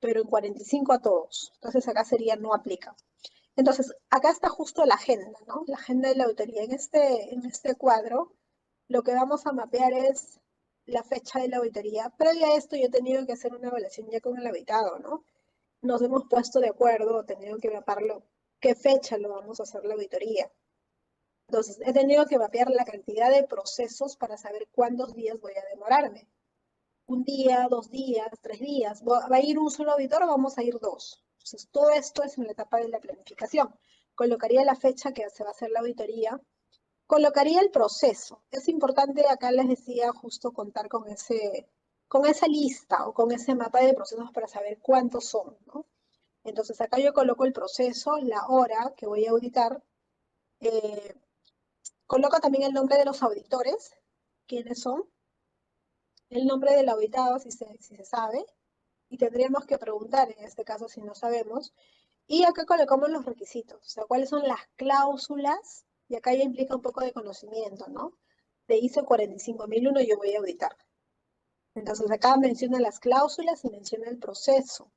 pero en 45 a todos. Entonces acá sería no aplica. Entonces, acá está justo la agenda, ¿no? La agenda de la auditoría. En este cuadro, lo que vamos a mapear es la fecha de la auditoría. Previo a esto, yo he tenido que hacer una evaluación ya con el auditado, ¿no? Nos hemos puesto de acuerdo, he tenido que mapearlo, qué fecha lo vamos a hacer la auditoría. Entonces, he tenido que mapear la cantidad de procesos para saber cuántos días voy a demorarme. Un día, 2 días, 3 días. ¿Va a ir un solo auditor o vamos a ir dos? Entonces, todo esto es en la etapa de la planificación. Colocaría la fecha que se va a hacer la auditoría, colocaría el proceso. Es importante, acá les decía, justo contar con esa lista o con ese mapa de procesos para saber cuántos son, ¿no? Entonces, acá yo coloco el proceso, la hora que voy a auditar, eh, coloco también el nombre de los auditores, quiénes son, el nombre del auditado, si se sabe, y tendríamos que preguntar en este caso si no sabemos. Y acá colocamos los requisitos, o sea, cuáles son las cláusulas, y acá ya implica un poco de conocimiento, ¿no? De ISO 45001 yo voy a auditar. Entonces acá menciona las cláusulas y menciona el proceso.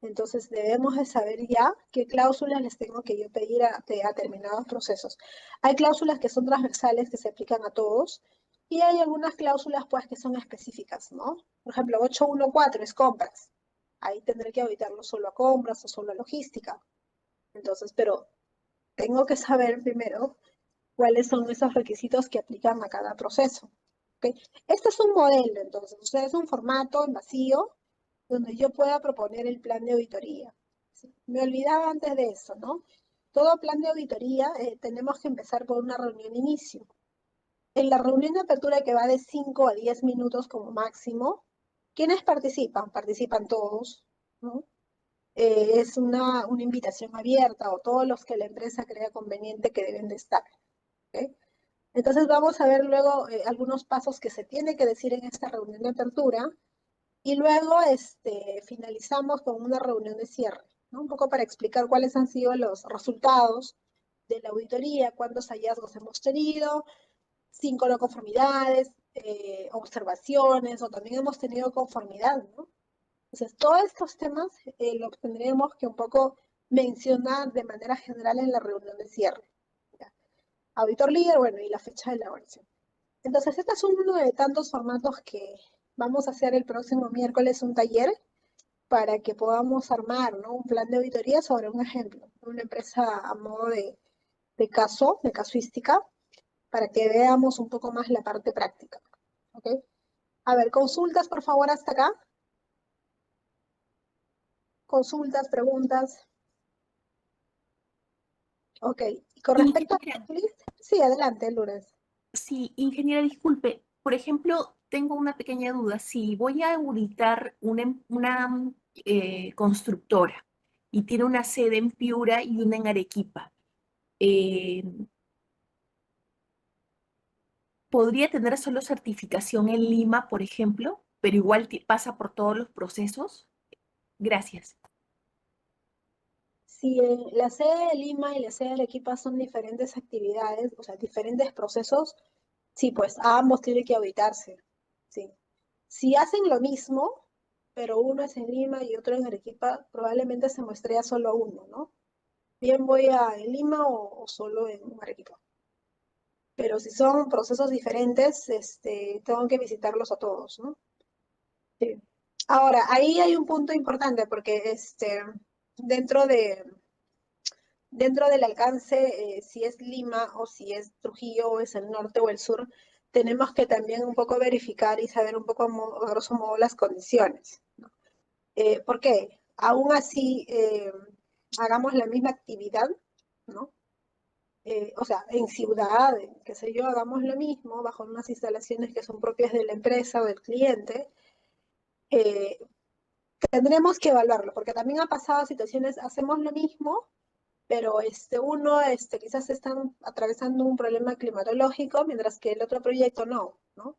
Entonces debemos de saber ya qué cláusulas les tengo que yo pedir a determinados procesos. Hay cláusulas que son transversales, que se aplican a todos, y hay algunas cláusulas pues que son específicas, ¿no? Por ejemplo, 814 es compras. Ahí tendré que auditarlo solo a compras o solo a logística. Entonces, pero tengo que saber primero cuáles son esos requisitos que aplican a cada proceso. ¿Okay? Este es un modelo, entonces, es un formato en vacío donde yo pueda proponer el plan de auditoría. ¿Sí? Me olvidaba antes de eso, ¿no? Todo plan de auditoría tenemos que empezar por una reunión de inicio. En la reunión de apertura que va de 5 a 10 minutos como máximo, ¿quiénes participan? Participan todos, ¿no? Es una invitación abierta o todos los que la empresa crea conveniente que deben de estar. ¿Okay? Entonces vamos a ver luego algunos pasos que se tiene que decir en esta reunión de apertura y luego finalizamos con una reunión de cierre, ¿no? Un poco para explicar cuáles han sido los resultados de la auditoría, cuántos hallazgos hemos tenido, 5 no conformidades, observaciones o también hemos tenido conformidad, ¿no? Entonces, todos estos temas lo tendríamos que un poco mencionar de manera general en la reunión de cierre. ¿Ya? Auditor líder, bueno, y la fecha de elaboración. Entonces, este es uno de tantos formatos que vamos a hacer el próximo miércoles un taller para que podamos armar, ¿no? Un plan de auditoría sobre un ejemplo, una empresa a modo de caso, de casuística, para que veamos un poco más la parte práctica. ¿Ok? A ver, consultas, por favor, hasta acá. Consultas, preguntas. Ok, y con respecto a Ingeniera, checklist, sí, adelante, Lourdes. sí, ingeniera, disculpe. Por ejemplo, tengo una pequeña duda. Si voy a auditar una constructora y tiene una sede en Piura y una en Arequipa, eh, ¿podría tener solo certificación en Lima, por ejemplo, pero igual pasa por todos los procesos? Gracias. Si la sede de Lima y la sede de Arequipa son diferentes actividades, o sea, diferentes procesos, sí, pues a ambos tiene que auditarse. Sí. Si hacen lo mismo, pero uno es en Lima y otro en Arequipa, probablemente se muestrea solo uno, ¿no? Bien voy a en Lima o solo en Arequipa. Pero si son procesos diferentes, tengo que visitarlos a todos, ¿no? Sí. Ahora, ahí hay un punto importante porque dentro de, dentro del alcance, si es Lima o si es Trujillo o es el norte o el sur, tenemos que también un poco verificar y saber un poco, a grosso modo, las condiciones. ¿No? ¿Por qué? Aún así, hagamos la misma actividad, ¿no? O sea, en ciudad, qué sé yo, hagamos lo mismo bajo unas instalaciones que son propias de la empresa o del cliente, eh, tendremos que evaluarlo, porque también ha pasado situaciones, hacemos lo mismo, pero quizás están atravesando un problema climatológico, mientras que el otro proyecto no, ¿no?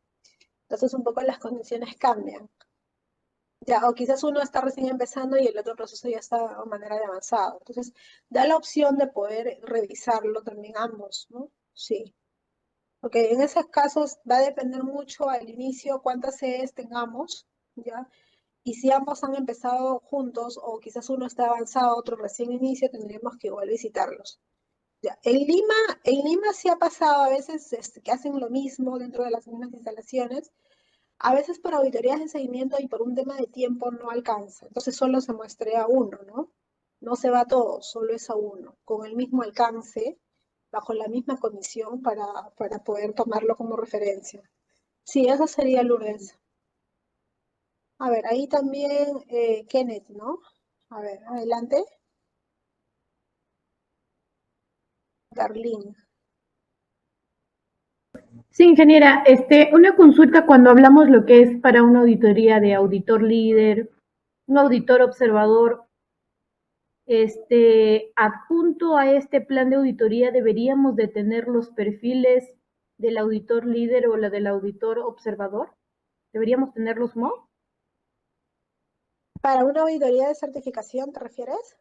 Entonces un poco las condiciones cambian. Ya, o quizás uno está recién empezando y el otro proceso ya está de manera de avanzado. Entonces, da la opción de poder revisarlo también ambos, ¿no? Sí. Ok, en esos casos va a depender mucho al inicio cuántas sedes tengamos, ¿ya? Y si ambos han empezado juntos, o quizás uno está avanzado, otro recién inicia, tendríamos que igual visitarlos. Ya, en Lima sí ha pasado a veces que hacen lo mismo dentro de las mismas instalaciones. A veces por auditorías de seguimiento y por un tema de tiempo no alcanza. Entonces solo se muestrea a uno, ¿no? No se va a todos, solo es a uno, con el mismo alcance, bajo la misma comisión para poder tomarlo como referencia. Sí, eso sería Lourdes. A ver, ahí también Kenneth, ¿no? A ver, adelante. Darlene. Sí, ingeniera, una consulta cuando hablamos lo que es para una auditoría de auditor líder, un auditor observador, adjunto a este plan de auditoría deberíamos de tener los perfiles del auditor líder o la del auditor observador. ¿Deberíamos tenerlos, no? ¿Para una auditoría de certificación te refieres?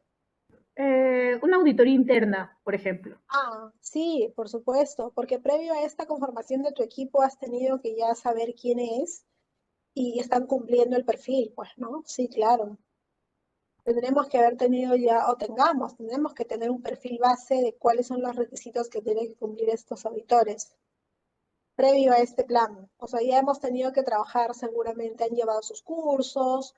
Una auditoría interna, por ejemplo. Ah, sí, por supuesto, porque previo a esta conformación de tu equipo has tenido que ya saber quién es y están cumpliendo el perfil, pues, ¿no? Sí, claro. Tendremos que haber tenido ya, o tendremos que tener un perfil base de cuáles son los requisitos que tienen que cumplir estos auditores previo a este plan. O sea, ya hemos tenido que trabajar, seguramente han llevado sus cursos,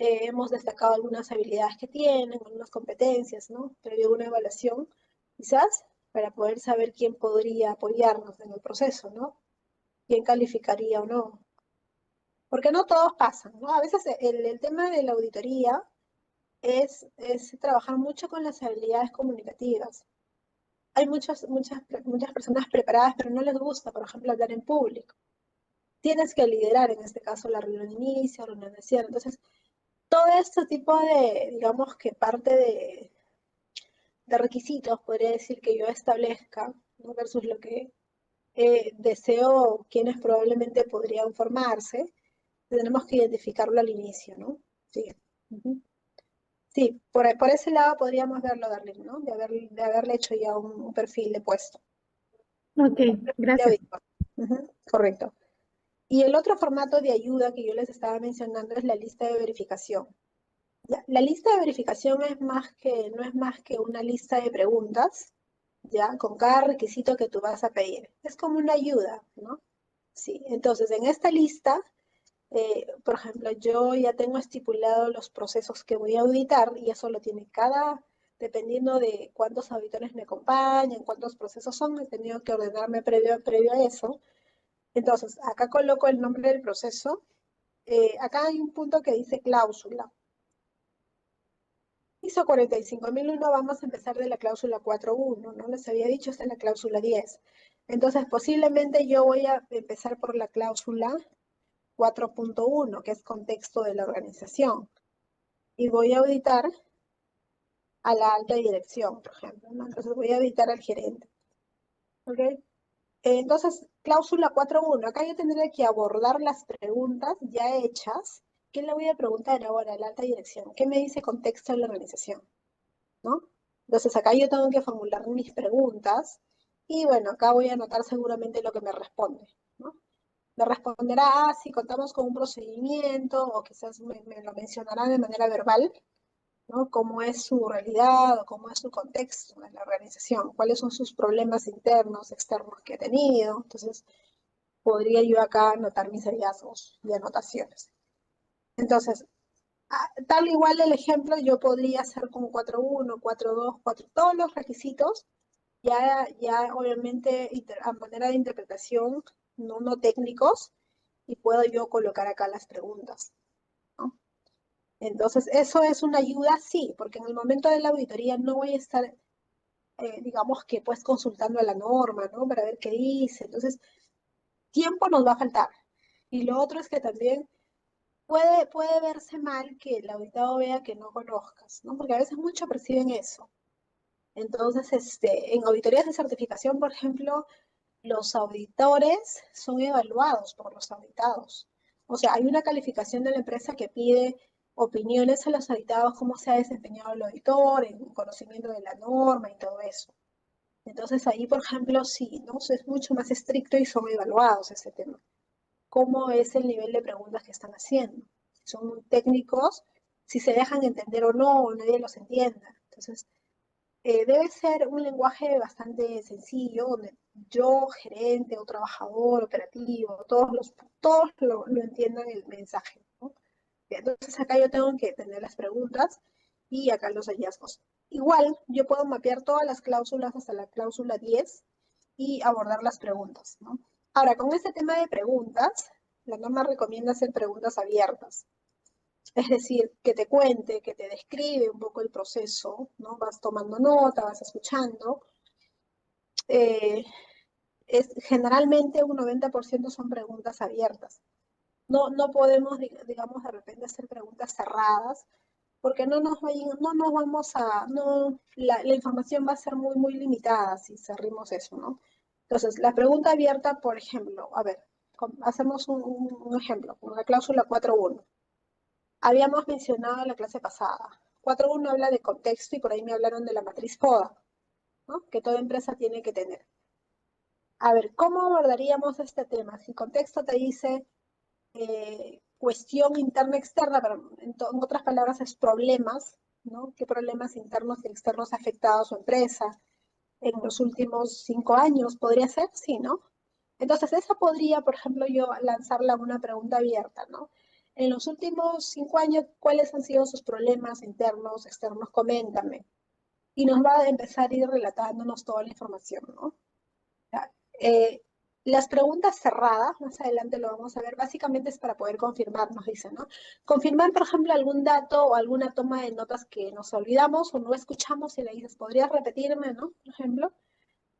hemos destacado algunas habilidades que tienen, algunas competencias, ¿no? Previo a una evaluación, quizás, para poder saber quién podría apoyarnos en el proceso, ¿no? Quién calificaría o no. Porque no todos pasan, ¿no? A veces el tema de la auditoría es trabajar mucho con las habilidades comunicativas. Hay muchas personas preparadas, pero no les gusta, por ejemplo, hablar en público. Tienes que liderar, en este caso, la reunión de inicio, reunión de cierre. Entonces, todo este tipo de, digamos que parte de requisitos, podría decir que yo establezca, ¿no? Versus lo que deseo quienes probablemente podrían formarse, tenemos que identificarlo al inicio, ¿no? Sí. Ujú. Sí, por ese lado podríamos verlo, Darlene, ¿no? De haberle hecho ya un perfil de puesto. Ok, De gracias. auditor. Ujú, correcto. Y el otro formato de ayuda que yo les estaba mencionando es la lista de verificación. Ya, la lista de verificación no es más que una lista de preguntas, ya, con cada requisito que tú vas a pedir. Es como una ayuda, ¿no? Sí, entonces en esta lista, por ejemplo, yo ya tengo estipulado los procesos que voy a auditar y eso lo tiene dependiendo de cuántos auditores me acompañan, cuántos procesos son, he tenido que ordenarme previo a eso. Entonces, acá coloco el nombre del proceso. Acá hay un punto que dice cláusula. ISO 45001, vamos a empezar de la cláusula 4.1, ¿no? Les había dicho, esta es la cláusula 10. Entonces, posiblemente yo voy a empezar por la cláusula 4.1, que es contexto de la organización. Y voy a auditar a la alta dirección, por ejemplo, ¿no? Entonces voy a auditar al gerente. ¿Ok? Entonces, cláusula 4.1, acá yo tendría que abordar las preguntas ya hechas. ¿Qué le voy a preguntar ahora a la alta dirección? ¿Qué me dice contexto de la organización? ¿No? Entonces acá yo tengo que formular mis preguntas y bueno, acá voy a anotar seguramente lo que me responde, ¿no? Me responderá si contamos con un procedimiento o quizás me lo mencionará de manera verbal, ¿no? Cómo es su realidad o cómo es su contexto en la organización, cuáles son sus problemas internos, externos que ha tenido. Entonces, podría yo acá anotar mis hallazgos y anotaciones. Entonces, tal igual el ejemplo, yo podría hacer como 4.1, 4.2, 4, todos los requisitos, ya obviamente a manera de interpretación, no técnicos, y puedo yo colocar acá las preguntas, ¿no? Entonces, eso es una ayuda, sí, porque en el momento de la auditoría no voy a estar, digamos que pues consultando a la norma, ¿no? Para ver qué dice. Entonces, tiempo nos va a faltar. Y lo otro es que también puede verse mal que el auditado vea que no conozcas, ¿no? Porque a veces muchos perciben eso. Entonces, en auditorías de certificación, por ejemplo, los auditores son evaluados por los auditados. O sea, hay una calificación de la empresa que pide opiniones a los auditados, cómo se ha desempeñado el auditor, en conocimiento de la norma y todo eso. Entonces ahí, por ejemplo, sí, ¿no? Es mucho más estricto y son evaluados ese tema. ¿Cómo es el nivel de preguntas que están haciendo? son muy técnicos, si se dejan entender o no nadie los entienda. Entonces, debe ser un lenguaje bastante sencillo, donde yo, gerente o trabajador, operativo, todos lo entiendan el mensaje, ¿no? Entonces acá yo tengo que tener las preguntas y acá los hallazgos. Igual, yo puedo mapear todas las cláusulas hasta la cláusula 10 y abordar las preguntas, ¿no? Ahora, con este tema de preguntas, la norma recomienda hacer preguntas abiertas. Es decir, que te cuente, que te describe un poco el proceso, ¿no? Vas tomando nota, vas escuchando. Generalmente un 90% son preguntas abiertas. No podemos, digamos, de repente hacer preguntas cerradas, porque no nos vamos a, no, la información va a ser muy limitada si cerrimos eso, ¿no? Entonces, la pregunta abierta, por ejemplo, a ver, hacemos un ejemplo, con la cláusula 4.1. Habíamos mencionado en la clase pasada. 4.1 habla de contexto y por ahí me hablaron de la matriz FODA, ¿no? Que toda empresa tiene que tener. A ver, ¿cómo abordaríamos este tema? Si contexto te dice cuestión interna externa, pero en otras palabras es problemas, ¿no? ¿Qué problemas internos y externos ha afectado a su empresa en los últimos 5 años? ¿Podría ser? Sí, ¿no? Entonces, esa podría, por ejemplo, yo lanzarla una pregunta abierta, ¿no? En los últimos 5 años, ¿cuáles han sido sus problemas internos, externos? Coméntame. Y nos va a empezar a ir relatándonos toda la información, ¿no? Eh, las preguntas cerradas, más adelante lo vamos a ver, básicamente es para poder confirmar, nos dice, ¿no? Confirmar, por ejemplo, algún dato o alguna toma de notas que nos olvidamos o no escuchamos y le dices, ¿podrías repetirme, no? Por ejemplo,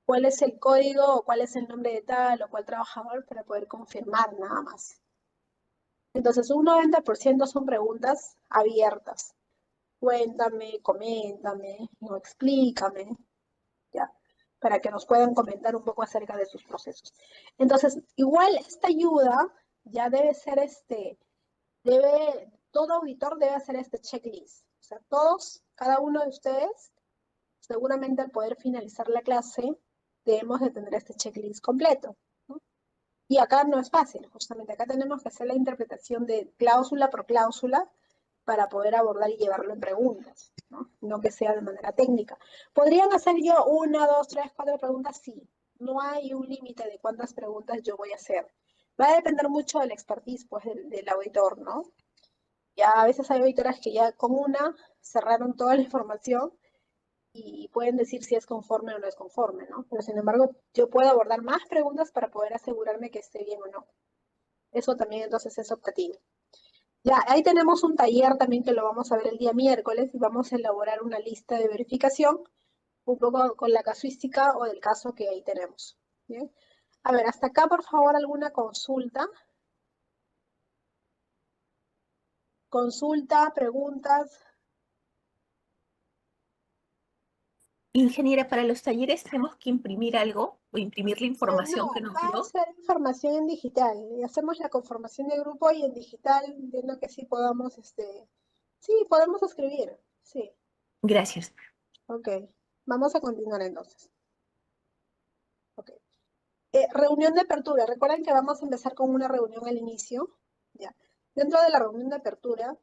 ¿cuál es el código o cuál es el nombre de tal o cual trabajador para poder confirmar nada más? Entonces, un 90% son preguntas abiertas. Cuéntame, coméntame, no explícame, ¿ya? Para que nos puedan comentar un poco acerca de sus procesos. Entonces, igual esta ayuda ya debe ser todo auditor debe hacer este checklist. O sea, cada uno de ustedes, seguramente al poder finalizar la clase, debemos de tener este checklist completo, ¿no? Y acá no es fácil, justamente acá tenemos que hacer la interpretación de cláusula por cláusula para poder abordar y llevarlo en preguntas, ¿no? No que sea de manera técnica. ¿Podrían hacer yo 1, 2, 3, 4 preguntas? Sí. No hay un límite de cuántas preguntas yo voy a hacer. Va a depender mucho del expertise, pues, del auditor, ¿no? Ya a veces hay auditoras que ya con una cerraron toda la información y pueden decir si es conforme o no es conforme, ¿no? Pero sin embargo, yo puedo abordar más preguntas para poder asegurarme que esté bien o no. Eso también entonces es optativo. Ya, ahí tenemos un taller también que lo vamos a ver el día miércoles y vamos a elaborar una lista de verificación un poco con la casuística o del caso que ahí tenemos. ¿Bien? A ver, hasta acá, por favor, alguna consulta. Consulta, preguntas. Ingeniera, para los talleres tenemos que imprimir algo o imprimir la información que No, nos va a dio. ser información en digital. Y hacemos la conformación de grupo y en digital, viendo que sí podamos, sí, podemos escribir. Sí, Gracias. ok. Vamos a continuar entonces. Ok. Reunión de apertura. Recuerden que vamos a empezar con una reunión al inicio. Ya. Dentro de la reunión de apertura,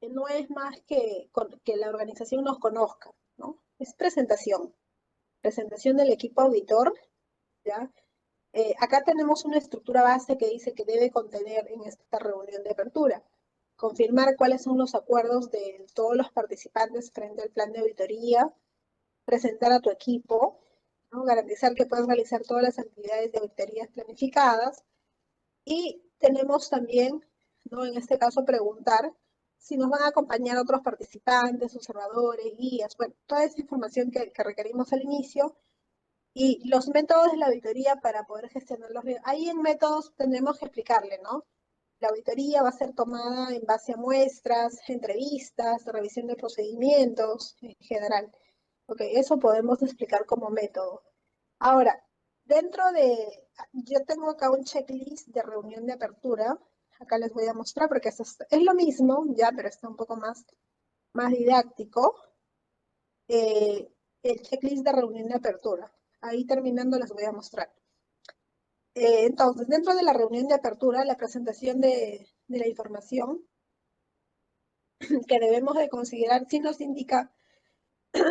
no es más que la organización nos conozca, ¿no? Es presentación. Presentación del equipo auditor, ¿ya? Acá tenemos una estructura base que dice que debe contener en esta reunión de apertura. Confirmar cuáles son los acuerdos de todos los participantes frente al plan de auditoría, presentar a tu equipo, ¿no? Garantizar que puedan realizar todas las actividades de auditorías planificadas y tenemos también, ¿no? En este caso, preguntar si nos van a acompañar otros participantes, observadores, guías, bueno, toda esa información que requerimos al inicio y los métodos de la auditoría para poder gestionar los riesgos. Ahí en métodos tendremos que explicarle, ¿no? La auditoría va a ser tomada en base a muestras, entrevistas, revisión de procedimientos en general. Ok, eso podemos explicar como método. Ahora, yo tengo acá un checklist de reunión de apertura. Acá les voy a mostrar porque es lo mismo, ya, pero está un poco más didáctico. El checklist de reunión de apertura. Ahí terminando les voy a mostrar. Entonces, dentro de la reunión de apertura, la presentación de la información, que debemos de considerar, sí nos indica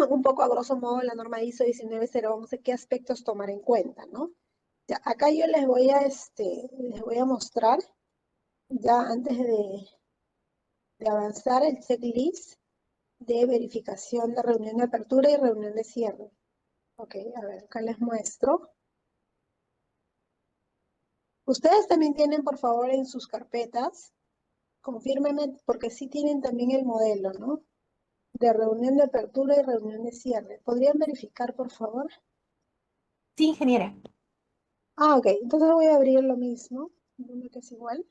un poco a grosso modo la norma ISO 19011 qué aspectos tomar en cuenta, ¿no? Ya, acá yo les voy a mostrar, ya antes de avanzar, el checklist de verificación de reunión de apertura y reunión de cierre. Ok, a ver, acá les muestro. Ustedes también tienen, por favor, en sus carpetas, confírmenme, porque sí tienen también el modelo, ¿no? De reunión de apertura y reunión de cierre. ¿Podrían verificar, por favor? Sí, ingeniera. Ah, ok, entonces voy a abrir lo mismo, uno que es igual.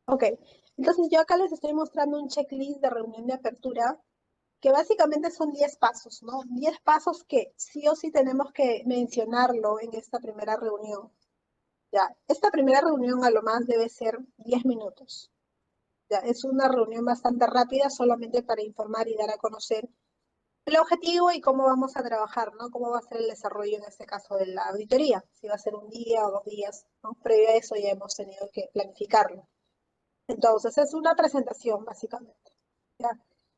Ok, entonces yo acá les estoy mostrando un checklist de reunión de apertura que básicamente son 10 pasos, ¿no? 10 pasos que sí o sí tenemos que mencionarlo en esta primera reunión. Ya, esta primera reunión a lo más debe ser 10 minutos. Ya, es una reunión bastante rápida solamente para informar y dar a conocer el objetivo y cómo vamos a trabajar, ¿no? Cómo va a ser el desarrollo en este caso de la auditoría, si va a ser un día o 2 días, ¿no? Previo a eso ya hemos tenido que planificarlo. Entonces, es una presentación, básicamente. ¿Ya?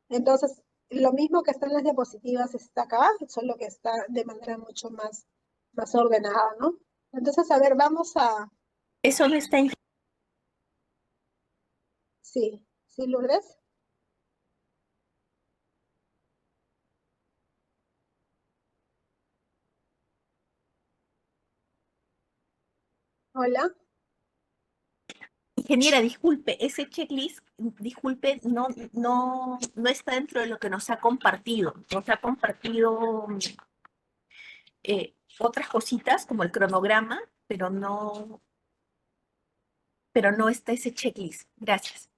Entonces, lo mismo que está en las diapositivas está acá, solo que está de manera mucho más ordenada, ¿no? Entonces, a ver, vamos a... Eso no está en... Sí, ¿sí, Lourdes? Hola. Ingeniera, disculpe, ese checklist, disculpe, no está dentro de lo que nos ha compartido. Nos ha compartido otras cositas como el cronograma, pero no está ese checklist. Gracias.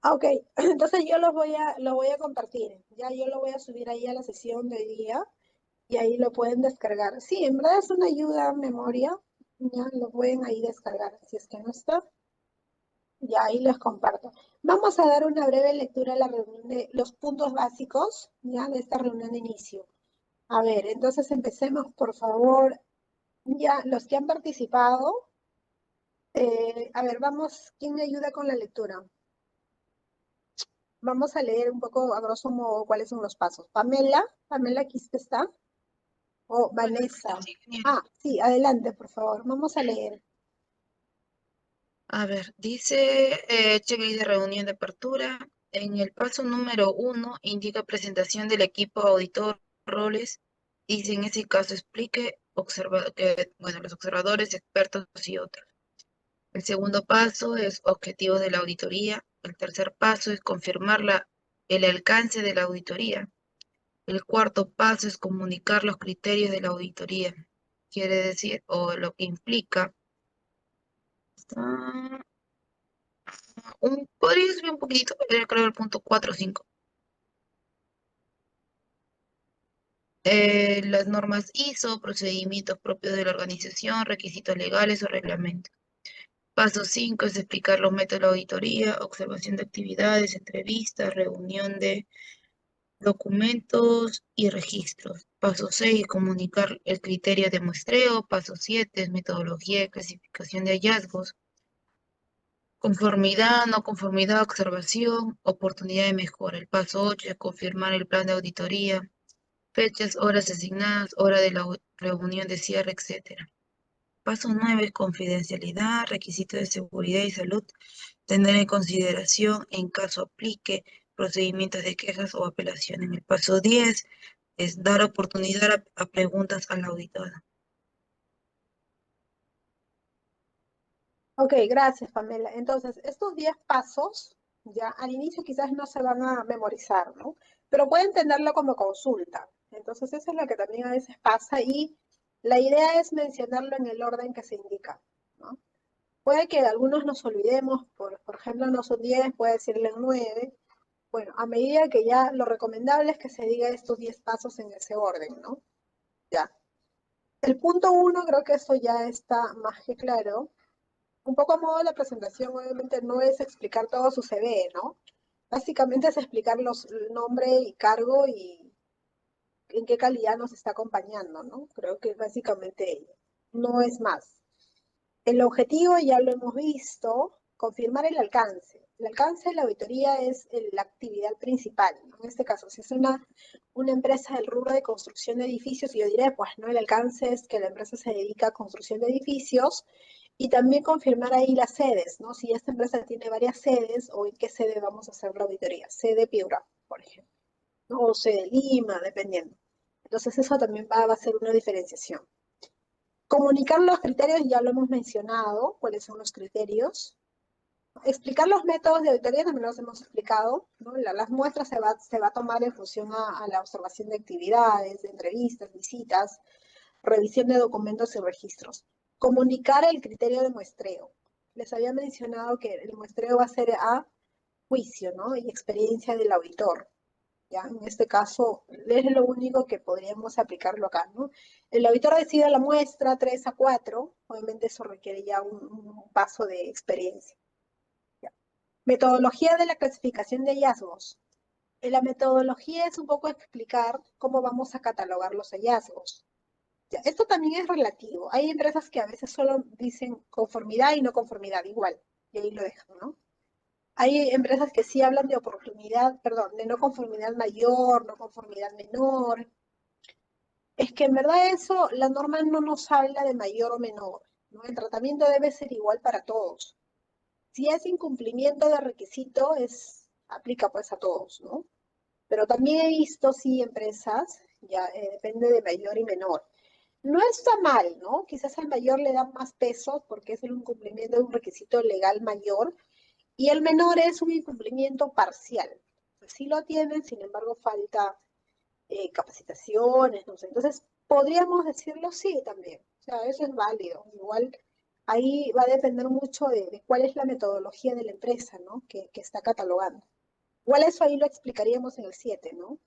Ah, ok, entonces yo lo voy a compartir. Ya yo lo voy a subir ahí a la sesión de hoy día y ahí lo pueden descargar. Sí, en verdad es una ayuda a memoria. Ya lo pueden ahí descargar. Si es que no está, ya ahí les comparto. Vamos a dar una breve lectura a la reunión de los puntos básicos, ya de esta reunión de inicio. A ver, entonces empecemos, por favor. Ya, los que han participado. A ver, vamos, ¿quién me ayuda con la lectura? Vamos a leer un poco a grosso modo cuáles son los pasos. Pamela, aquí está. O Vanessa. Sí, genial. Ah, sí, adelante, por favor. Vamos a leer. A ver, dice checklist de reunión de apertura. En el paso número 1 indica presentación del equipo auditor, roles. Dice en ese caso explique los observadores, expertos y otros. El segundo paso es objetivos de la auditoría. El tercer paso es confirmar el alcance de la auditoría. El cuarto paso es comunicar los criterios de la auditoría. Quiere decir, o lo que implica. Podría subir un poquitito, creo el punto 4 o 5. Las normas ISO, procedimientos propios de la organización, requisitos legales o reglamentos. Paso 5 es explicar los métodos de auditoría, observación de actividades, entrevistas, reunión de documentos y registros. Paso 6, comunicar el criterio de muestreo. Paso 7 es metodología de clasificación de hallazgos. Conformidad, no conformidad, observación, oportunidad de mejora. El paso 8 es confirmar el plan de auditoría, fechas, horas asignadas, hora de la reunión de cierre, etc. Paso 9 es confidencialidad, requisitos de seguridad y salud, tener en consideración en caso aplique procedimientos de quejas o apelación. En el paso 10 es dar oportunidad a preguntas al auditor. Ok, gracias, Pamela. Entonces, estos 10 pasos, ya al inicio quizás no se van a memorizar, ¿no? Pero pueden tenerlo como consulta. Entonces, eso es lo que también a veces pasa y la idea es mencionarlo en el orden que se indica, ¿no? Puede que algunos nos olvidemos, por ejemplo, no son 10, puede decirle 9. Bueno, a medida que ya lo recomendable es que se diga estos 10 pasos en ese orden, ¿no? El punto 1, creo que eso ya está más que claro. Un poco a modo de la presentación, obviamente no es explicar todo su CV, ¿no? Básicamente es explicar el nombre y cargo y en qué calidad nos está acompañando, ¿no? Creo que básicamente ello. No es más. El objetivo ya lo hemos visto, confirmar el alcance. El alcance de la auditoría es la actividad principal, ¿no? En este caso, si es una empresa del rubro de construcción de edificios, yo diré, pues, ¿no? El alcance es que la empresa se dedica a construcción de edificios y también confirmar ahí las sedes, ¿no? Si esta empresa tiene varias sedes o en qué sede vamos a hacer la auditoría. Sede Piura, por ejemplo, ¿no? O sede Lima, dependiendo. Entonces, eso también va a ser una diferenciación. Comunicar los criterios, ya lo hemos mencionado, cuáles son los criterios. Explicar los métodos de auditoría también los hemos explicado, ¿no? Las muestras se va a tomar en función a la observación de actividades, de entrevistas, visitas, revisión de documentos y registros. Comunicar el criterio de muestreo. Les había mencionado que el muestreo va a ser a juicio, ¿no? Y experiencia del auditor. ¿Ya? En este caso, es lo único que podríamos aplicarlo acá, ¿no? El auditor decide la muestra 3 a 4, obviamente eso requiere ya un paso de experiencia. ¿Ya? Metodología de la clasificación de hallazgos. La metodología es un poco explicar cómo vamos a catalogar los hallazgos. ¿Ya? Esto también es relativo. Hay empresas que a veces solo dicen conformidad y no conformidad, igual, y ahí lo dejan, ¿no? Hay empresas que sí hablan de oportunidad, perdón, de no conformidad mayor, no conformidad menor. Es que en verdad eso, la norma no nos habla de mayor o menor, ¿no? El tratamiento debe ser igual para todos. Si es incumplimiento de requisito, aplica pues a todos, ¿no? Pero también he visto, sí, empresas, ya depende de mayor y menor. No está mal, ¿no? Quizás al mayor le dan más peso porque es el incumplimiento de un requisito legal mayor, y el menor es un incumplimiento parcial. Sí lo tienen, sin embargo, falta capacitaciones, no sé. Entonces, podríamos decirlo sí también. O sea, eso es válido. Igual ahí va a depender mucho de cuál es la metodología de la empresa, ¿no? Que está catalogando. Igual eso ahí lo explicaríamos en el 7, ¿no?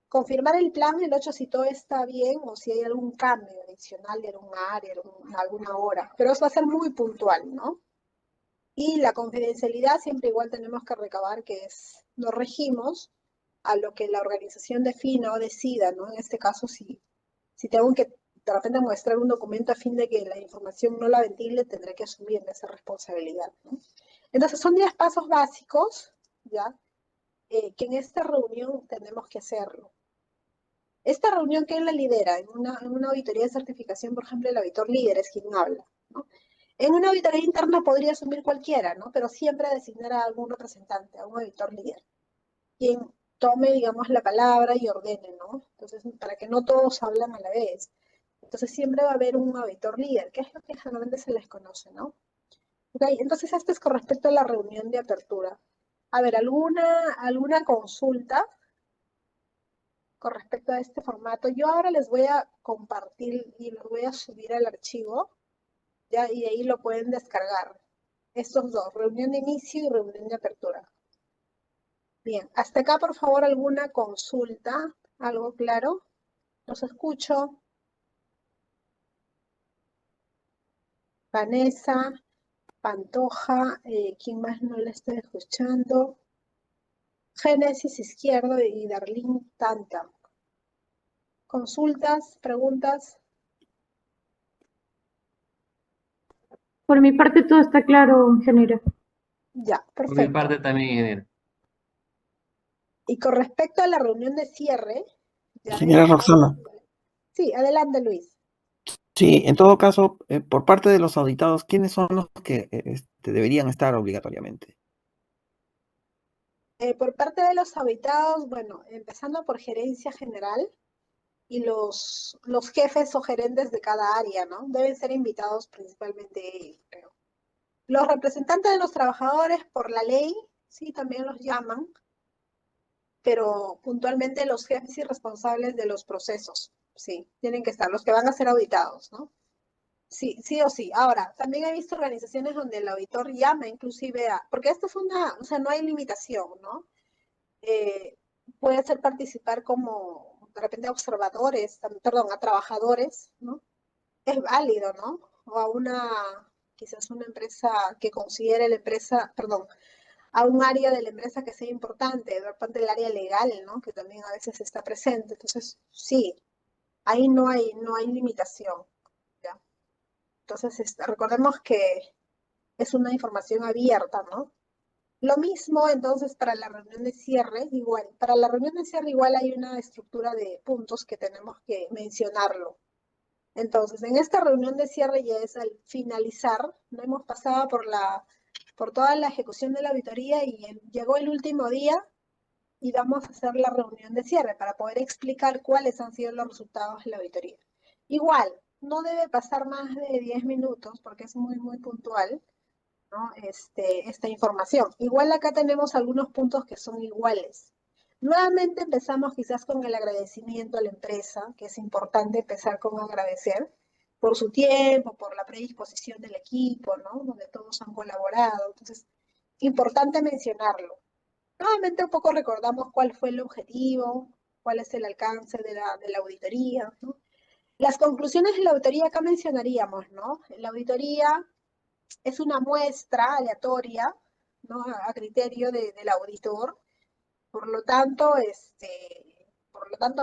Confirmar el plan, el 8, si todo está bien o si hay algún cambio adicional de algún área, alguna hora. Pero eso va a ser muy puntual, ¿no? Y la confidencialidad siempre igual tenemos que recabar que nos regimos a lo que la organización defina o decida, ¿no? En este caso, si tengo que de repente mostrar un documento a fin de que la información no la ventile, tendré que asumir esa responsabilidad, ¿no? Entonces, son 10 pasos básicos, ¿ya? Que en esta reunión tenemos que hacerlo. Esta reunión, ¿quién la lidera? En una auditoría de certificación, por ejemplo, el auditor líder es quien habla, ¿no? En una auditoría interna podría asumir cualquiera, ¿no? Pero siempre designar a algún representante, a un auditor líder, quien tome, digamos, la palabra y ordene, ¿no? Entonces, para que no todos hablan a la vez. Entonces, siempre va a haber un auditor líder, que es lo que generalmente se les conoce, ¿no? Ok, entonces, esto es con respecto a la reunión de apertura. A ver, ¿alguna consulta con respecto a este formato? Yo ahora les voy a compartir y los voy a subir al archivo, ¿ya? Y de ahí lo pueden descargar. Estos dos, reunión de inicio y reunión de apertura. Bien, hasta acá, por favor, alguna consulta, algo claro. Los escucho. Vanessa, Pantoja, ¿quién más no la está escuchando? Génesis Izquierdo y Darlene Tanta. ¿Consultas, preguntas? Por mi parte todo está claro, ingeniero. Ya, Por mi perfecto. parte también, ingeniero. Y con respecto a la reunión de cierre, ya Señora Roxana, sí, adelante, Luis. sí, en todo caso, por parte de los auditados, ¿quiénes son los que deberían estar obligatoriamente? Por parte de los habitados, bueno, empezando por gerencia general y los jefes o gerentes de cada área, ¿no? Deben ser invitados principalmente ellos, creo. Los representantes de los trabajadores, por la ley, sí, también los llaman, pero puntualmente los jefes y responsables de los procesos, sí, tienen que estar, los que van a ser auditados, ¿no? Sí, sí o sí. Ahora, también he visto organizaciones donde el auditor llama inclusive porque esto es o sea, no hay limitación, ¿no? Puede ser participar como, de repente, a observadores, perdón, a trabajadores, ¿no? es válido, ¿no? O a quizás una empresa que considere la empresa, perdón, a un área de la empresa que sea importante, de repente el área legal, ¿no? Que también a veces está presente. Entonces, sí, ahí no hay limitación, ¿ya? Entonces, recordemos que es una información abierta, ¿no? Lo mismo entonces para la reunión de cierre, igual. Para la reunión de cierre igual hay una estructura de puntos que tenemos que mencionarlo. Entonces, en esta reunión de cierre ya es al finalizar, no hemos pasado por toda la ejecución de la auditoría y llegó el último día y vamos a hacer la reunión de cierre para poder explicar cuáles han sido los resultados de la auditoría. Igual, no debe pasar más de 10 minutos porque es muy, muy puntual, ¿no? Esta información. Igual acá tenemos algunos puntos que son iguales. Nuevamente empezamos quizás con el agradecimiento a la empresa, que es importante empezar con agradecer por su tiempo, por la predisposición del equipo, ¿no? Donde todos han colaborado. Entonces, importante mencionarlo. Nuevamente un poco recordamos cuál fue el objetivo, cuál es el alcance de la auditoría, ¿no? Las conclusiones de la auditoría acá mencionaríamos, ¿no? La auditoría es una muestra aleatoria, ¿no? A criterio del auditor, por lo tanto,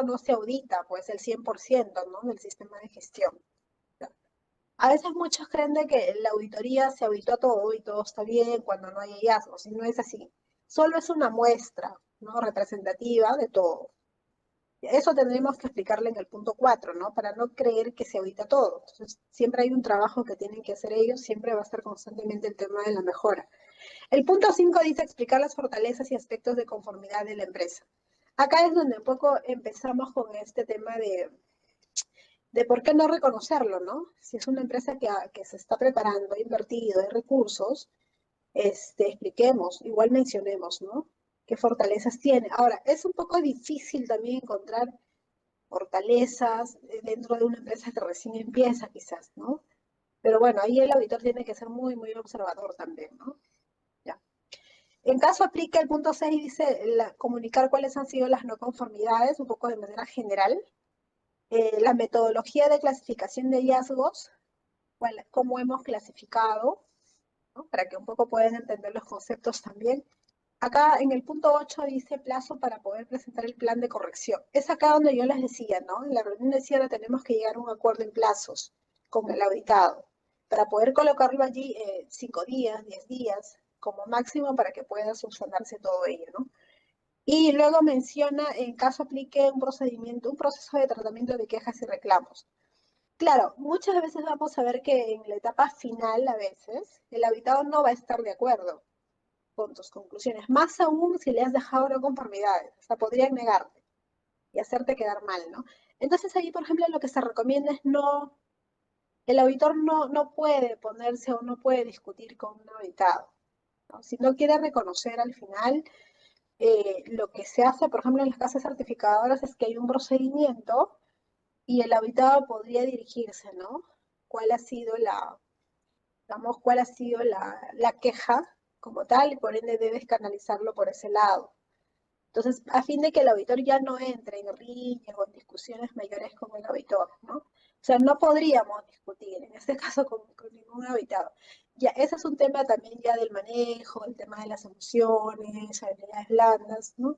no se audita, pues, el 100%, ¿no? Del sistema de gestión. A veces muchos creen de que la auditoría se auditó todo y todo está bien cuando no hay hallazgos, y no es así. Solo es una muestra, ¿no? Representativa de todo. Eso tendríamos que explicarle en el punto 4, ¿no? Para no creer que se audita todo. Entonces, siempre hay un trabajo que tienen que hacer ellos, siempre va a estar constantemente el tema de la mejora. El punto 5 dice explicar las fortalezas y aspectos de conformidad de la empresa. Acá es donde un poco empezamos con este tema de por qué no reconocerlo, ¿no? Si es una empresa que se está preparando, ha invertido, hay recursos, expliquemos, igual mencionemos, ¿no? ¿Qué fortalezas tiene? Ahora, es un poco difícil también encontrar fortalezas dentro de una empresa que recién empieza, quizás, ¿no? Pero bueno, ahí el auditor tiene que ser muy, muy observador también, ¿no? Ya. En caso aplica el punto 6, dice comunicar cuáles han sido las no conformidades, un poco de manera general. La metodología de clasificación de hallazgos, cómo hemos clasificado, ¿no? Para que un poco puedan entender los conceptos también. Acá en el punto 8 dice plazo para poder presentar el plan de corrección. Es acá donde yo les decía, ¿no? En la reunión de cierre tenemos que llegar a un acuerdo en plazos con el auditado para poder colocarlo allí 5 días, 10 días, como máximo para que pueda subsanarse todo ello, ¿no? Y luego menciona, en caso aplique un proceso de tratamiento de quejas y reclamos. Claro, muchas veces vamos a ver que en la etapa final, a veces, el auditado no va a estar de acuerdo con tus conclusiones, más aún si le has dejado no conformidades, o sea, podrían negarte y hacerte quedar mal, ¿no? Entonces ahí, por ejemplo, lo que se recomienda es el auditor no puede ponerse o no puede discutir con un auditado, ¿no? Si no quiere reconocer al final, lo que se hace, por ejemplo, en las casas certificadoras es que hay un procedimiento y el auditado podría dirigirse, ¿no? ¿Cuál ha sido la queja como tal? Y por ende debes canalizarlo por ese lado. Entonces, a fin de que el auditor ya no entre en riñas o en discusiones mayores con el auditor, ¿no? O sea, no podríamos discutir, en este caso, con ningún auditado. Ya, ese es un tema también ya del manejo, el tema de las emociones, habilidades blandas, ¿no?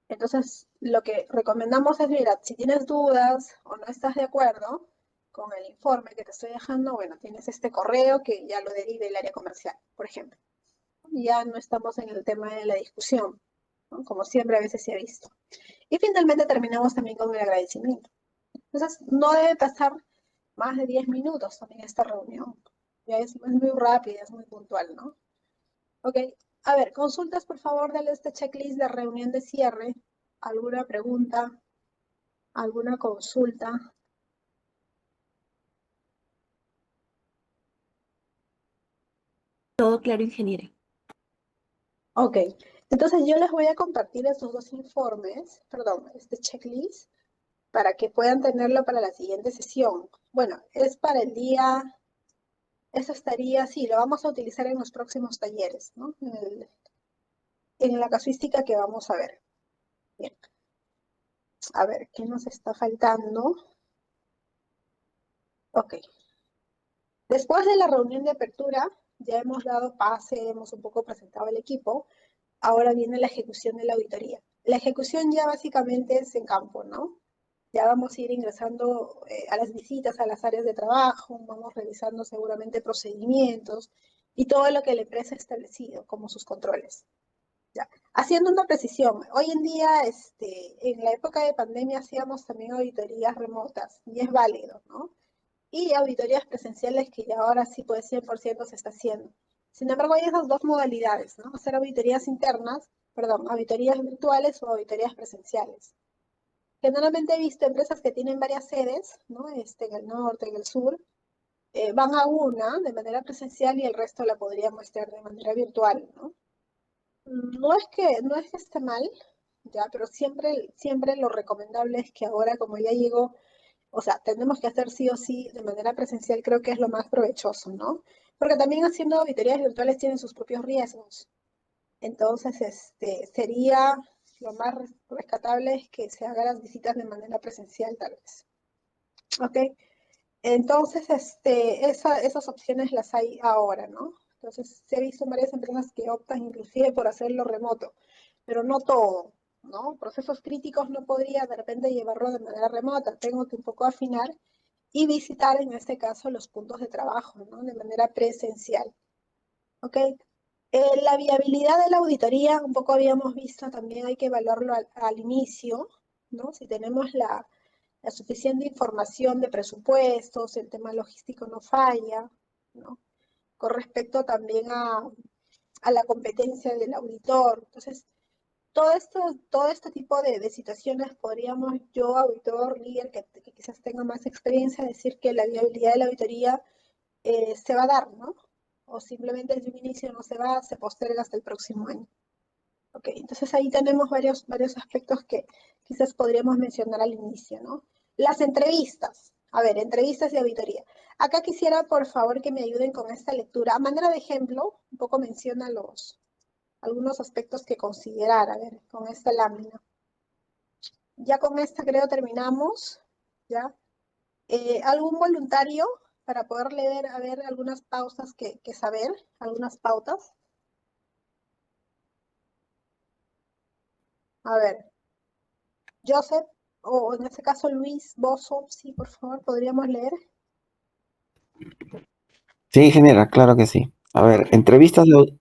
Entonces, lo que recomendamos es, mira, si tienes dudas o no estás de acuerdo con el informe que te estoy dejando, bueno, tienes este correo que ya lo derive el área comercial, por ejemplo. Ya no estamos en el tema de la discusión, ¿no? Como siempre a veces se ha visto. Y finalmente terminamos también con el agradecimiento. Entonces, no debe pasar más de 10 minutos también esta reunión. Ya es muy rápida, es muy puntual, ¿no? Ok, a ver, consultas por favor de este checklist de reunión de cierre. ¿Alguna pregunta? ¿Alguna consulta? Todo claro, ingeniera. Ok, entonces yo les voy a compartir estos dos informes, perdón, este checklist, para que puedan tenerlo para la siguiente sesión. Bueno, es para el día, eso estaría, sí, lo vamos a utilizar en los próximos talleres, ¿no? En la casuística que vamos a ver. Bien, a ver, ¿qué nos está faltando? Ok. Después de la reunión de apertura, ya hemos dado pase, hemos un poco presentado el equipo. Ahora viene la ejecución de la auditoría. La ejecución ya básicamente es en campo, ¿no? Ya vamos a ir ingresando a las visitas a las áreas de trabajo, vamos revisando seguramente procedimientos y todo lo que la empresa ha establecido como sus controles. Ya. Haciendo una precisión, hoy en día, en la época de pandemia hacíamos también auditorías remotas y es válido, ¿no? Y auditorías presenciales que ya ahora sí, pues 100% se está haciendo. Sin embargo, hay esas dos modalidades, ¿no? Hacer auditorías internas, perdón, auditorías virtuales o auditorías presenciales. Generalmente he visto empresas que tienen varias sedes, ¿no? En el norte, en el sur, van a una de manera presencial y el resto la podríamos hacer de manera virtual, ¿no? No es que esté mal, ya, pero siempre lo recomendable es que ahora, como ya llegó, o sea, tenemos que hacer sí o sí de manera presencial, creo que es lo más provechoso, ¿no? Porque también haciendo auditorías virtuales tienen sus propios riesgos. Entonces, sería lo más rescatable es que se hagan las visitas de manera presencial, tal vez. ¿Ok? Entonces, esas opciones las hay ahora, ¿no? Entonces, se ha visto varias empresas que optan inclusive por hacerlo remoto, pero no todo, ¿no? Procesos críticos no podría de repente llevarlo de manera remota, tengo que un poco afinar y visitar en este caso los puntos de trabajo, ¿no? De manera presencial, ¿ok? La viabilidad de la auditoría, un poco habíamos visto, también hay que evaluarlo al inicio, ¿no? Si tenemos la suficiente información de presupuestos, el tema logístico no falla, ¿no? Con respecto también a la competencia del auditor. Entonces, todo este tipo de situaciones podríamos yo, auditor, líder, que quizás tenga más experiencia, decir que la viabilidad de la auditoría se va a dar, ¿no? O simplemente desde un inicio no se va, se posterga hasta el próximo año. Ok, entonces ahí tenemos varios aspectos que quizás podríamos mencionar al inicio, ¿no? Las entrevistas. A ver, entrevistas de auditoría. Acá quisiera, por favor, que me ayuden con esta lectura. A manera de ejemplo, un poco menciona algunos aspectos que considerar, a ver, con esta lámina. Ya con esta creo terminamos, ¿ya? ¿Algún voluntario para poder leer, a ver, algunas pausas que saber, algunas pautas? A ver, Joseph, o en este caso Luis Bozo, sí, por favor, podríamos leer. Sí, ingeniera, claro que sí. A ver, entrevistas de...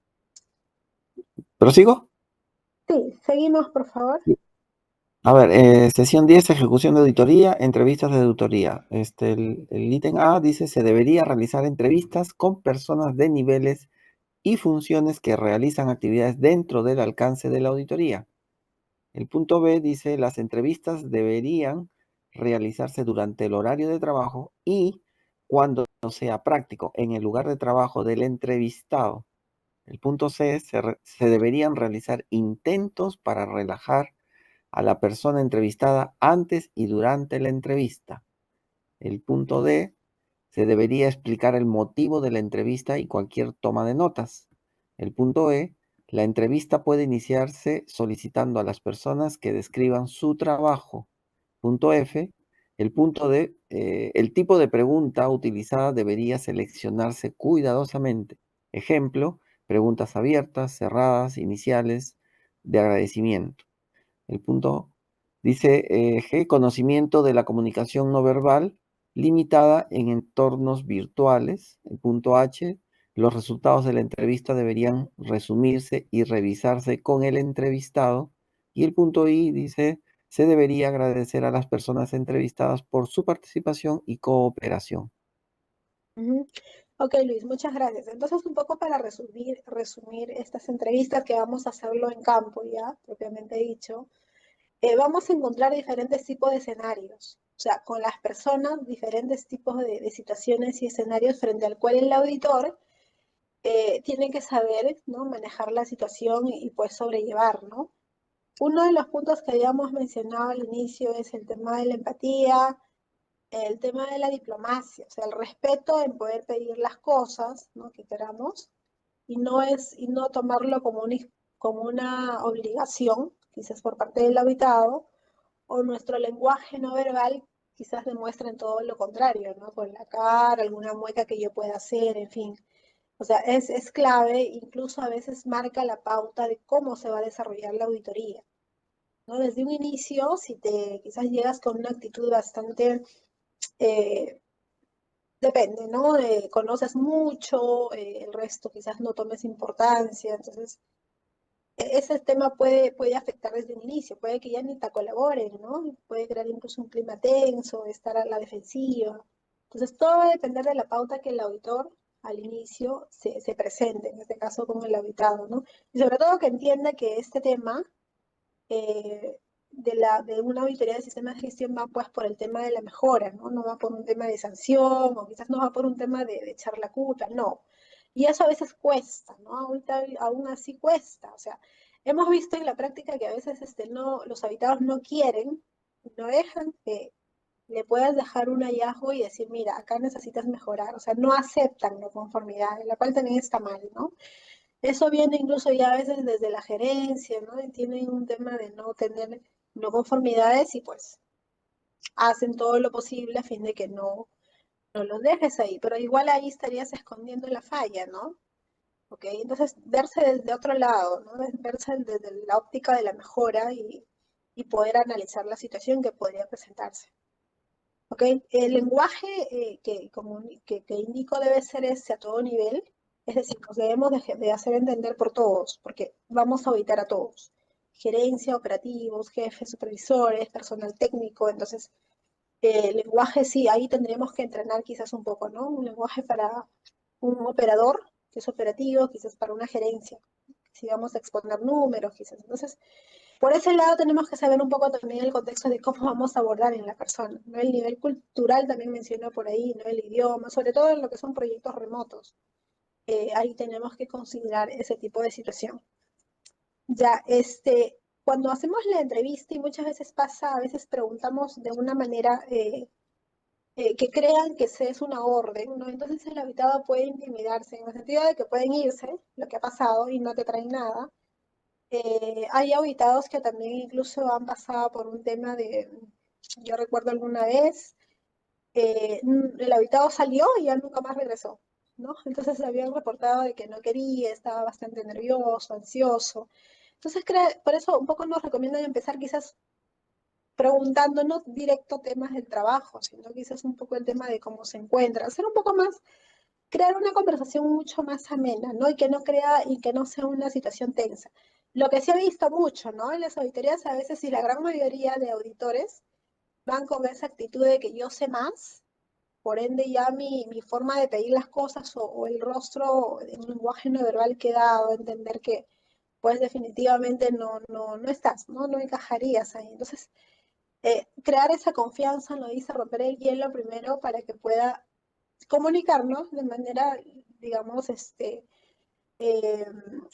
¿Prosigo? Sí, seguimos, por favor. A ver, sesión 10, ejecución de auditoría, entrevistas de auditoría. El ítem A dice, se debería realizar entrevistas con personas de niveles y funciones que realizan actividades dentro del alcance de la auditoría. El punto B dice, las entrevistas deberían realizarse durante el horario de trabajo y cuando no sea práctico en el lugar de trabajo del entrevistado. El punto C, se deberían realizar intentos para relajar a la persona entrevistada antes y durante la entrevista. El punto D, se debería explicar el motivo de la entrevista y cualquier toma de notas. El punto E, la entrevista puede iniciarse solicitando a las personas que describan su trabajo. Punto F, el punto D, el tipo de pregunta utilizada debería seleccionarse cuidadosamente. Ejemplo, preguntas abiertas, cerradas, iniciales, de agradecimiento. El punto dice G, conocimiento de la comunicación no verbal limitada en entornos virtuales. El punto H, los resultados de la entrevista deberían resumirse y revisarse con el entrevistado. Y el punto I dice, se debería agradecer a las personas entrevistadas por su participación y cooperación. Ok, Luis, muchas gracias. Entonces, un poco para resumir estas entrevistas que vamos a hacerlo en campo, ya, propiamente dicho, vamos a encontrar diferentes tipos de escenarios. O sea, con las personas, diferentes tipos de situaciones y escenarios frente al cual el auditor tiene que saber, ¿no? Manejar la situación y pues sobrellevar, ¿no? Uno de los puntos que habíamos mencionado al inicio es el tema de la empatía, el tema de la diplomacia, o sea, el respeto en poder pedir las cosas, ¿no? Que queramos y no tomarlo como una obligación, quizás por parte del habitado, o nuestro lenguaje no verbal quizás demuestren todo lo contrario, ¿no? Con la cara, alguna mueca que yo pueda hacer, en fin. O sea, es clave, incluso a veces marca la pauta de cómo se va a desarrollar la auditoría, ¿no? Desde un inicio, si te quizás llegas con una actitud bastante, eh, depende, ¿no? Conoces mucho, el resto quizás no tomes importancia, entonces ese tema puede afectar desde un inicio, puede que ya ni te colaboren, ¿no? Puede crear incluso un clima tenso, estar a la defensiva. Entonces, todo va a depender de la pauta que el auditor al inicio se presente, en este caso con el auditado, ¿no? Y sobre todo que entienda que este tema de una auditoría de sistemas de gestión va pues por el tema de la mejora, ¿no? No va por un tema de sanción o quizás no va por un tema de echar la culpa, no. Y eso a veces cuesta, ¿no? Ahorita aún así cuesta, o sea, hemos visto en la práctica que a veces no, los habitados no quieren, no dejan que le puedas dejar un hallazgo y decir, mira, acá necesitas mejorar, o sea, no aceptan la conformidad, la cual también está mal, ¿no? Eso viene incluso ya a veces desde la gerencia, ¿no? Y tienen un tema de no tener no conformidades y pues hacen todo lo posible a fin de que no los dejes ahí, pero igual ahí estarías escondiendo la falla, ¿no? ¿Ok? Entonces, verse desde otro lado, ¿no? Verse desde la óptica de la mejora y poder analizar la situación que podría presentarse. ¿Ok? El lenguaje que indico debe ser ese a todo nivel, es decir, nos debemos de hacer entender por todos, porque vamos a auditar a todos. Gerencia, operativos, jefes, supervisores, personal técnico, entonces el lenguaje sí, ahí tendríamos que entrenar quizás un poco, ¿no? Un lenguaje para un operador que es operativo, quizás para una gerencia, si vamos a exponer números, quizás. Entonces, por ese lado tenemos que saber un poco también el contexto de cómo vamos a abordar en la persona, ¿no? El nivel cultural también mencionó por ahí, ¿no? El idioma, sobre todo en lo que son proyectos remotos. Ahí tenemos que considerar ese tipo de situación. Ya, cuando hacemos la entrevista y muchas veces pasa, a veces preguntamos de una manera que crean que se es una orden, ¿no? Entonces el habitado puede intimidarse en el sentido de que pueden irse, lo que ha pasado, y no te traen nada. Hay habitados que también incluso han pasado por un tema yo recuerdo alguna vez, el habitado salió y ya nunca más regresó, ¿no? Entonces habían reportado de que no quería, estaba bastante nervioso, ansioso. Entonces, por eso un poco nos recomiendan empezar quizás preguntando no directo temas del trabajo, sino quizás un poco el tema de cómo se encuentra, hacer un poco más, crear una conversación mucho más amena, ¿no? Y que no sea una situación tensa. Lo que se ha visto mucho, ¿no? En las auditorías a veces, y la gran mayoría de auditores van con esa actitud de que yo sé más, por ende ya mi forma de pedir las cosas o el rostro, el lenguaje no verbal que he dado a entender que pues definitivamente no estás, ¿no? No encajarías ahí. Entonces, crear esa confianza, lo dice romper el hielo primero para que pueda comunicarnos de manera, digamos, eh,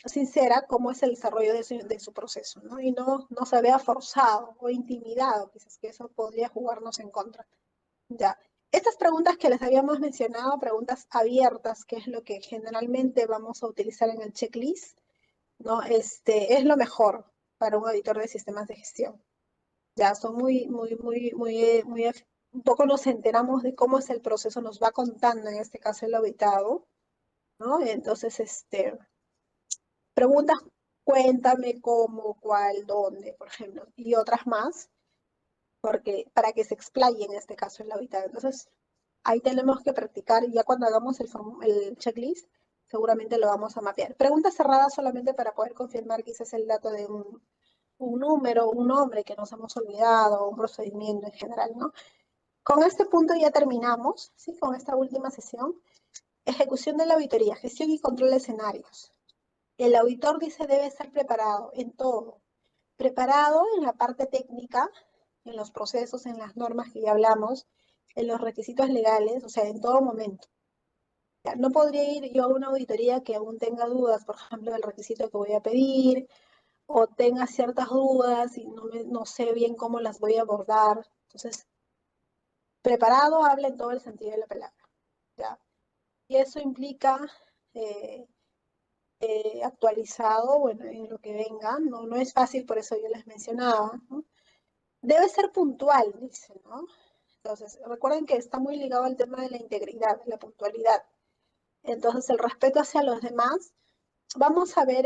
sincera cómo es el desarrollo de su proceso, ¿no? Y no se vea forzado o intimidado, quizás que eso podría jugarnos en contra. Ya. Estas preguntas que les habíamos mencionado, preguntas abiertas, que es lo que generalmente vamos a utilizar en el checklist, ¿no? Es lo mejor para un auditor de sistemas de gestión. Ya son un poco nos enteramos de cómo es el proceso, nos va contando en este caso el auditado, ¿no? Entonces, preguntas, cuéntame cómo, cuál, dónde, por ejemplo, y otras más, porque para que se explaye en este caso el auditado. Entonces, ahí tenemos que practicar y ya cuando hagamos el checklist, seguramente lo vamos a mapear. Preguntas cerradas solamente para poder confirmar quizás el dato de un número, un nombre que nos hemos olvidado, un procedimiento en general, ¿no? Con este punto ya terminamos, ¿sí? Con esta última sesión. Ejecución de la auditoría, gestión y control de escenarios. El auditor dice debe estar preparado en todo. Preparado en la parte técnica, en los procesos, en las normas que ya hablamos, en los requisitos legales, o sea, en todo momento. Ya, no podría ir yo a una auditoría que aún tenga dudas, por ejemplo, del requisito que voy a pedir, o tenga ciertas dudas y no sé bien cómo las voy a abordar. Entonces, preparado habla en todo el sentido de la palabra, ¿ya? Y eso implica eh, actualizado, bueno, en lo que venga, no es fácil, por eso yo les mencionaba, ¿no? Debe ser puntual, dice, ¿no? Entonces, recuerden que está muy ligado al tema de la integridad, la puntualidad. Entonces, el respeto hacia los demás. Vamos a ver,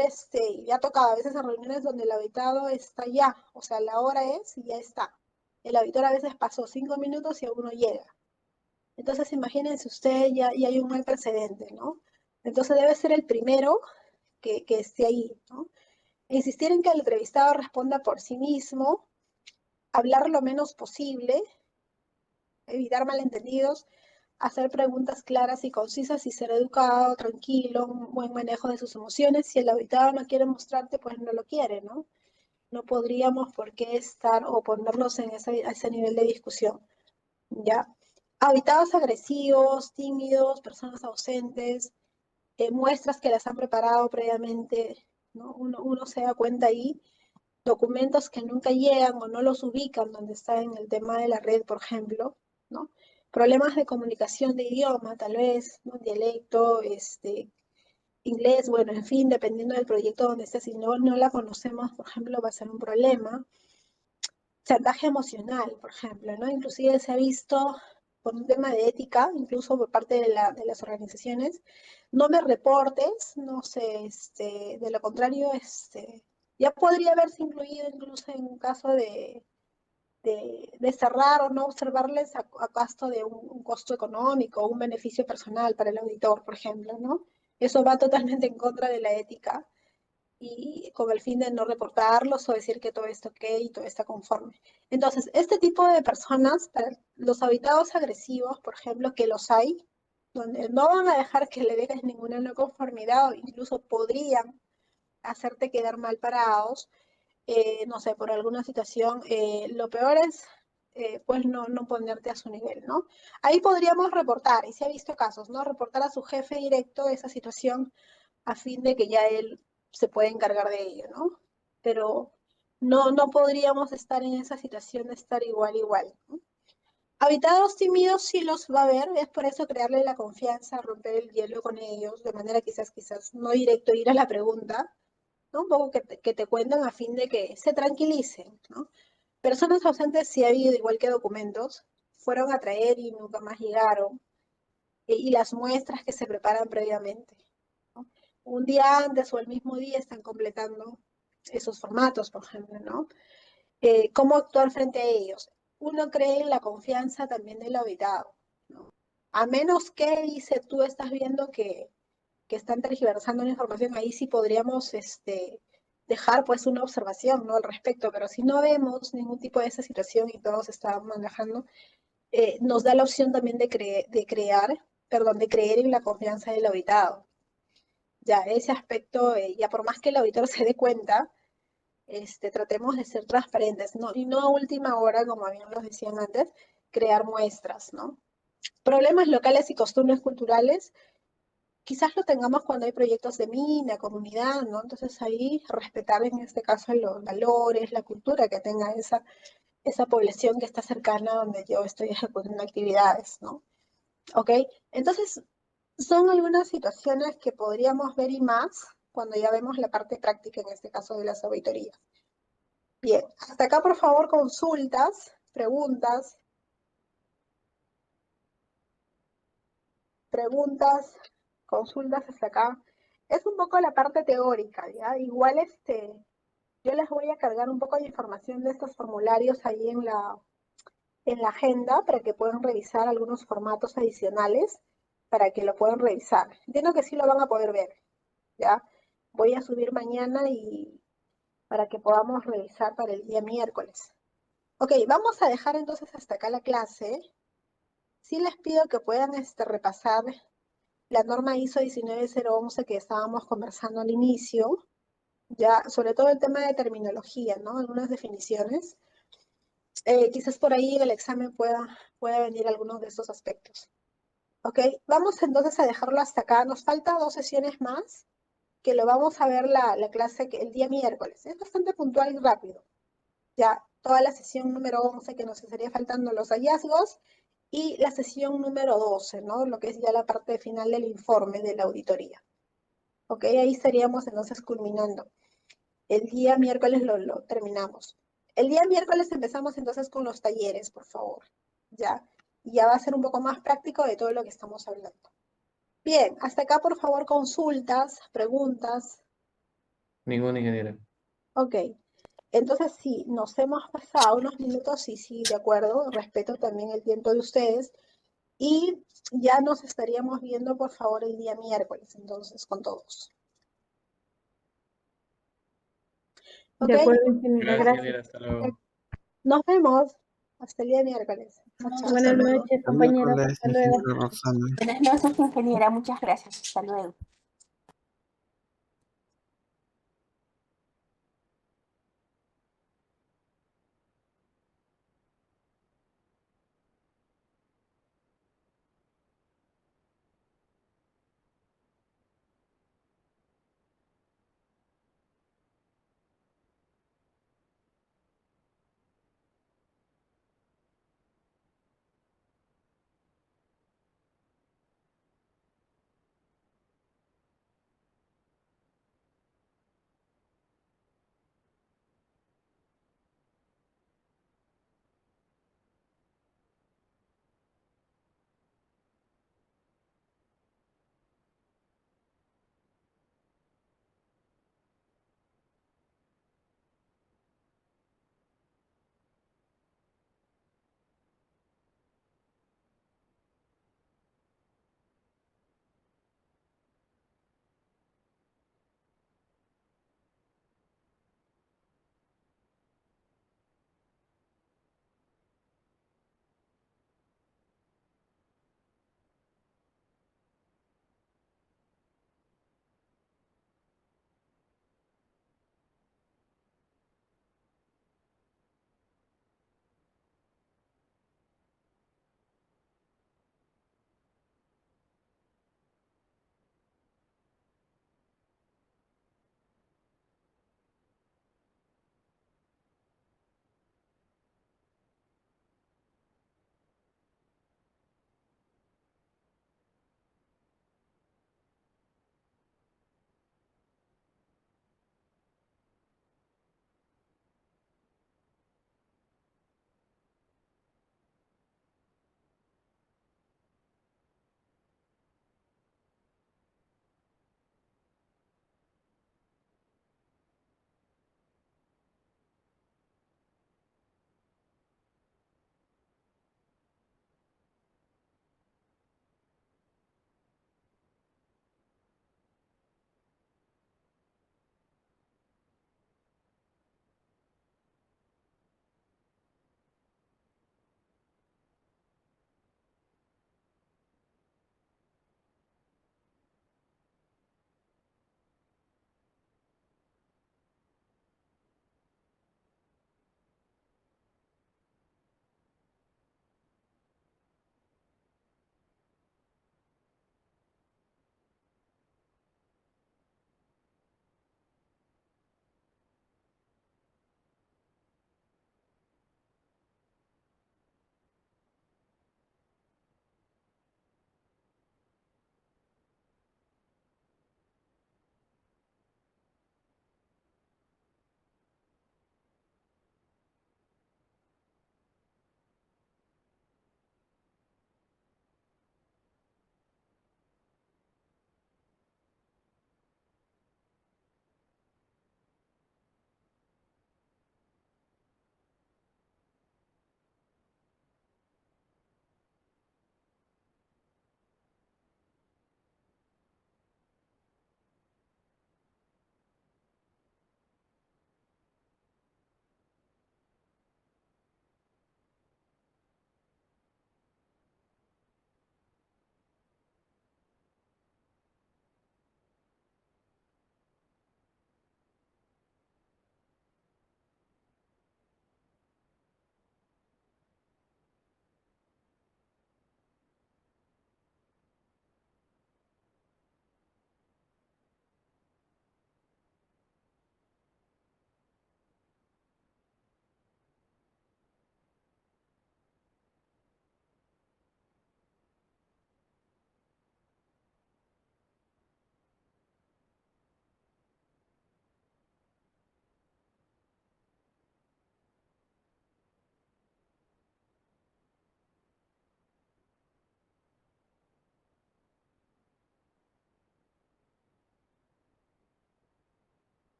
ya tocaba a veces en reuniones donde el auditado está ya, o sea, la hora es y ya está. El auditor a veces pasó 5 minutos y aún no llega. Entonces, imagínense usted, ya hay un mal precedente, ¿no? Entonces, debe ser el primero que esté ahí, ¿no? Insistir en que el entrevistado responda por sí mismo, hablar lo menos posible, evitar malentendidos, hacer preguntas claras y concisas y ser educado, tranquilo, un buen manejo de sus emociones. Si el auditado no quiere mostrarte, pues no lo quiere, ¿no? No podríamos por qué estar o ponernos en ese nivel de discusión, ¿ya? Auditados agresivos, tímidos, personas ausentes, muestras que las han preparado previamente, ¿no? Uno se da cuenta ahí, documentos que nunca llegan o no los ubican donde está en el tema de la red, por ejemplo, ¿no? Problemas de comunicación de idioma, tal vez, ¿no? Dialecto, inglés, bueno, en fin, dependiendo del proyecto donde esté, si no la conocemos, por ejemplo, va a ser un problema. Chantaje emocional, por ejemplo, ¿no? Inclusive se ha visto por un tema de ética, incluso por parte de las organizaciones, no me reportes, no sé, de lo contrario, ya podría haberse incluido incluso en un caso de cerrar o no observarles a costo de un costo económico o un beneficio personal para el auditor, por ejemplo, ¿no? Eso va totalmente en contra de la ética y con el fin de no reportarlos o decir que todo está ok y todo está conforme. Entonces, este tipo de personas, para los auditados agresivos, por ejemplo, que los hay, donde no van a dejar que le dejes ninguna no conformidad o incluso podrían hacerte quedar mal parados, no sé, por alguna situación, lo peor es pues no ponerte a su nivel, ¿no? Ahí podríamos reportar, y se ha visto casos, ¿no? Reportar a su jefe directo esa situación a fin de que ya él se pueda encargar de ello, ¿no? Pero no podríamos estar en esa situación de estar igual, ¿no? Habitados tímidos sí los va a ver, es por eso crearle la confianza, romper el hielo con ellos, de manera quizás no directo ir a la pregunta, ¿no? Un poco que te cuentan a fin de que se tranquilicen, ¿no? Personas ausentes sí ha habido, igual que documentos, fueron a traer y nunca más llegaron, y las muestras que se preparan previamente, ¿no? Un día antes o el mismo día están completando esos formatos, por ejemplo, ¿no? ¿Cómo actuar frente a ellos? Uno cree en la confianza también del auditado, ¿no? A menos que, dice, tú estás viendo que están tergiversando la información, ahí sí podríamos dejar pues una observación, ¿no? Al respecto, pero si no vemos ningún tipo de esa situación y todos están manejando, nos da la opción también de creer en la confianza del auditado. Ya, ese aspecto, ya por más que el auditor se dé cuenta, tratemos de ser transparentes, ¿no? Y no a última hora, como bien nos decían antes, crear muestras, ¿no? Problemas locales y costumbres culturales, quizás lo tengamos cuando hay proyectos de mina, comunidad, ¿no? Entonces ahí respetar en este caso los valores, la cultura que tenga esa población que está cercana a donde yo estoy ejecutando actividades, ¿no? ¿Ok? Entonces, son algunas situaciones que podríamos ver y más cuando ya vemos la parte práctica, en este caso de las auditorías. Bien, hasta acá por favor consultas, preguntas, consultas hasta acá. Es un poco la parte teórica, ¿ya? Igual yo les voy a cargar un poco de información de estos formularios ahí en la agenda para que puedan revisar algunos formatos adicionales para que lo puedan revisar. Entiendo que sí lo van a poder ver, ¿ya? Voy a subir mañana y para que podamos revisar para el día miércoles. Ok, vamos a dejar entonces hasta acá la clase. Sí les pido que puedan repasar la norma ISO 19011 que estábamos conversando al inicio, ya, sobre todo el tema de terminología, ¿no? Algunas definiciones. Quizás por ahí en el examen pueda venir algunos de esos aspectos. Ok, vamos entonces a dejarlo hasta acá. Nos falta 2 sesiones más, que lo vamos a ver la clase el día miércoles. Es bastante puntual y rápido. Ya, toda la sesión número 11 que nos estaría faltando los hallazgos y la sesión número 12, ¿no? Lo que es ya la parte final del informe de la auditoría. Ok, ahí estaríamos entonces culminando. El día miércoles lo terminamos. El día miércoles empezamos entonces con los talleres, por favor. ¿ya? Y ya va a ser un poco más práctico de todo lo que estamos hablando. Bien, hasta acá, por favor, consultas, preguntas. Ninguna, ingeniera. Ok. Entonces, sí, nos hemos pasado unos minutos, sí, de acuerdo, respeto también el tiempo de ustedes y ya nos estaríamos viendo, por favor, el día miércoles, entonces, con todos. De Ok, acuerdo, ingeniera, Gracias, gracias. ingeniera. Hasta luego. nos vemos hasta el día miércoles. Chao, chao. Buenas noches, El compañeros. miércoles, Hasta luego. ingeniera Roxana. Buenas noches, ingeniera. Muchas gracias. Hasta luego.